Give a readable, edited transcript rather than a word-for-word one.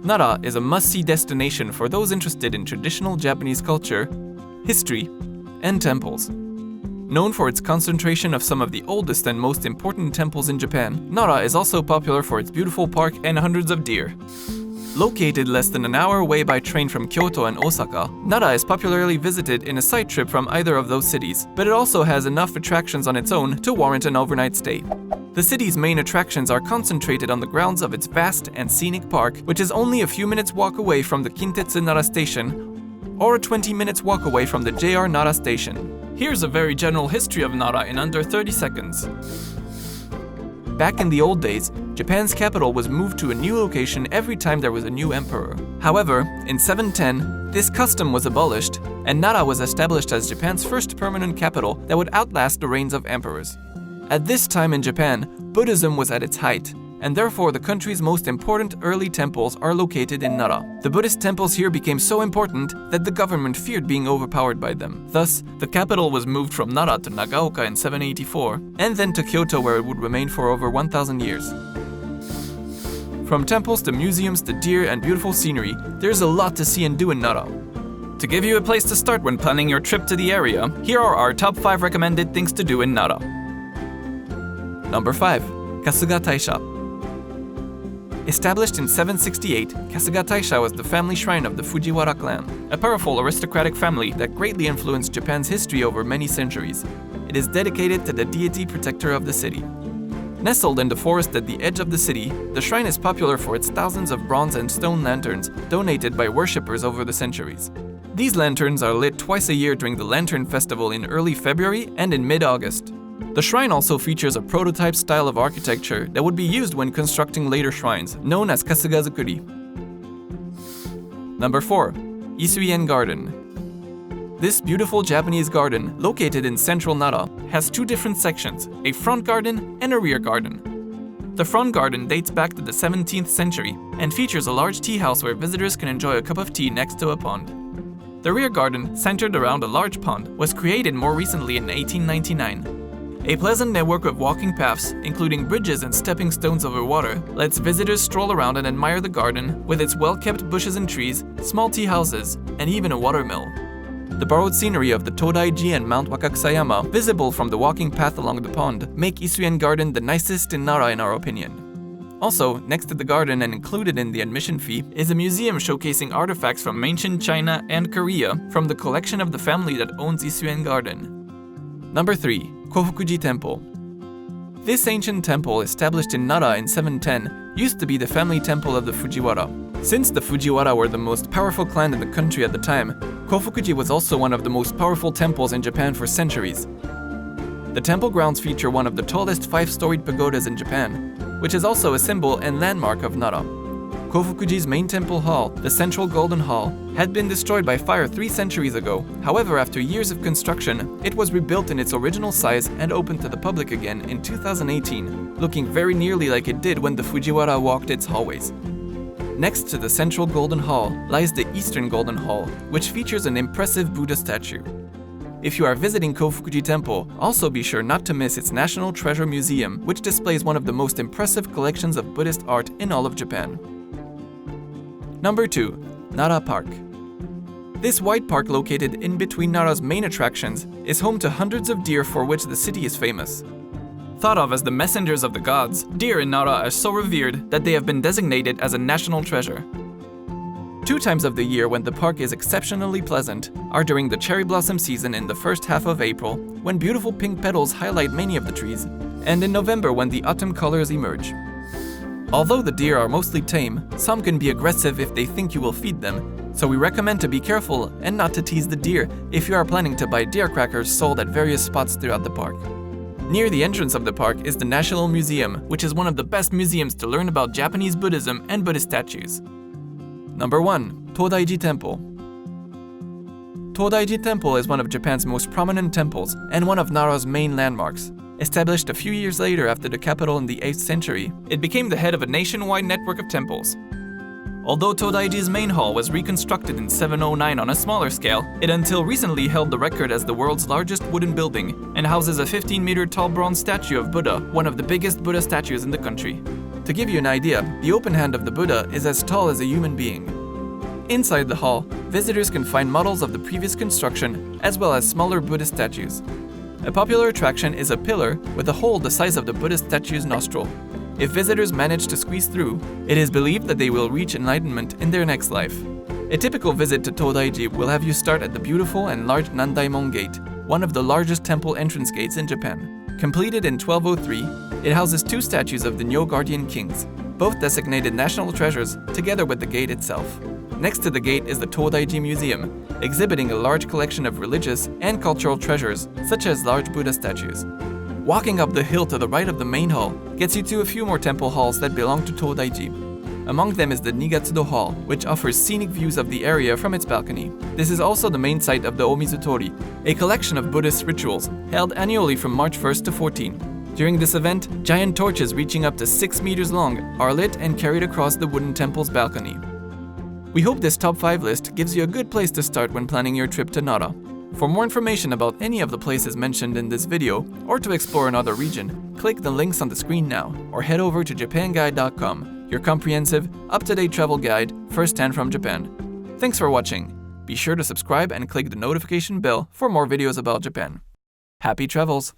Nara is a must-see destination for those interested in traditional Japanese culture, history, and temples. Known for its concentration of some of the oldest and most important temples in Japan, Nara is also popular for its beautiful park and hundreds of deer. Located less than an hour away by train from Kyoto and Osaka, Nara is popularly visited in a side trip from either of those cities, but it also has enough attractions on its own to warrant an overnight stay. The city's main attractions are concentrated on the grounds of its vast and scenic park, which is only a few minutes walk away from the Kintetsu Nara station, or a 20 minutes walk away from the JR Nara station. Here's a very general history of Nara in under 30 seconds. Back in the old days, Japan's capital was moved to a new location every time there was a new emperor. However, in 710, this custom was abolished, and Nara was established as Japan's first permanent capital that would outlast the reigns of emperors. At this time in Japan, Buddhism was at its height, and therefore the country's most important early temples are located in Nara. The Buddhist temples here became so important that the government feared being overpowered by them. Thus, the capital was moved from Nara to Nagaoka in 784, and then to Kyoto, where it would remain for over 1,000 years. From temples to museums to deer and beautiful scenery, there's a lot to see and do in Nara. To give you a place to start when planning your trip to the area, here are our top 5 recommended things to do in Nara. Number 5. Kasuga Taisha. Established in 768, Kasuga Taisha was the family shrine of the Fujiwara clan, a powerful aristocratic family that greatly influenced Japan's history over many centuries. It is dedicated to the deity protector of the city. Nestled in the forest at the edge of the city, the shrine is popular for its thousands of bronze and stone lanterns donated by worshippers over the centuries. These lanterns are lit twice a year during the Lantern Festival in early February and in mid-August. The shrine also features a prototype style of architecture that would be used when constructing later shrines, known as Kasugazukuri. Number 4. Isuien Garden. This beautiful Japanese garden, located in central Nara, has 2 different sections, a front garden and a rear garden. The front garden dates back to the 17th century and features a large tea house where visitors can enjoy a cup of tea next to a pond. The rear garden, centered around a large pond, was created more recently in 1899. A pleasant network of walking paths, including bridges and stepping stones over water, lets visitors stroll around and admire the garden with its well-kept bushes and trees, small tea houses, and even a watermill. The borrowed scenery of the Todaiji and Mount Wakakusayama, visible from the walking path along the pond, make Isuien Garden the nicest in Nara in our opinion. Also, next to the garden and included in the admission fee is a museum showcasing artifacts from ancient China and Korea from the collection of the family that owns Isuien Garden. Number 3. Kofukuji Temple. This ancient temple, established in Nara in 710, used to be the family temple of the Fujiwara. Since the Fujiwara were the most powerful clan in the country at the time, Kofukuji was also one of the most powerful temples in Japan for centuries. The temple grounds feature one of the tallest 5-storied pagodas in Japan, which is also a symbol and landmark of Nara. Kofukuji's main temple hall, the Central Golden Hall, had been destroyed by fire 3 centuries ago. However, after years of construction, it was rebuilt in its original size and opened to the public again in 2018, looking very nearly like it did when the Fujiwara walked its hallways. Next to the Central Golden Hall lies the Eastern Golden Hall, which features an impressive Buddha statue. If you are visiting Kofukuji Temple, also be sure not to miss its National Treasure Museum, which displays one of the most impressive collections of Buddhist art in all of Japan. Number 2. Nara Park. This wide park located in between Nara's main attractions is home to hundreds of deer for which the city is famous. Thought of as the messengers of the gods, deer in Nara are so revered that they have been designated as a national treasure. 2 times of the year when the park is exceptionally pleasant are during the cherry blossom season in the first half of April, when beautiful pink petals highlight many of the trees, and in November when the autumn colors emerge. Although the deer are mostly tame, some can be aggressive if they think you will feed them, so we recommend to be careful and not to tease the deer if you are planning to buy deer crackers sold at various spots throughout the park. Near the entrance of the park is the National Museum, which is one of the best museums to learn about Japanese Buddhism and Buddhist statues. Number 1. Todaiji Temple. Todaiji Temple is one of Japan's most prominent temples and one of Nara's main landmarks. Established a few years later after the capital in the 8th century, it became the head of a nationwide network of temples. Although Todaiji's main hall was reconstructed in 709 on a smaller scale, it until recently held the record as the world's largest wooden building and houses a 15-meter tall bronze statue of Buddha, one of the biggest Buddha statues in the country. To give you an idea, the open hand of the Buddha is as tall as a human being. Inside the hall, visitors can find models of the previous construction as well as smaller Buddhist statues. A popular attraction is a pillar with a hole the size of the Buddhist statue's nostril. If visitors manage to squeeze through, it is believed that they will reach enlightenment in their next life. A typical visit to Todaiji will have you start at the beautiful and large Nandaimon Gate, one of the largest temple entrance gates in Japan. Completed in 1203, it houses 2 statues of the Nyo guardian kings, both designated national treasures, together with the gate itself. Next to the gate is the Todaiji Museum, exhibiting a large collection of religious and cultural treasures, such as large Buddha statues. Walking up the hill to the right of the main hall gets you to a few more temple halls that belong to Todaiji. Among them is the Nigatsudo Hall, which offers scenic views of the area from its balcony. This is also the main site of the Omizutori, a collection of Buddhist rituals held annually from March 1st to 14. During this event, giant torches reaching up to 6 meters long are lit and carried across the wooden temple's balcony. We hope this top 5 list gives you a good place to start when planning your trip to Nara. For more information about any of the places mentioned in this video, or to explore another region, click the links on the screen now, or head over to japanguide.com, your comprehensive, up-to-date travel guide, first-hand from Japan. Thanks for watching. Be sure to subscribe and click the notification bell for more videos about Japan. Happy travels!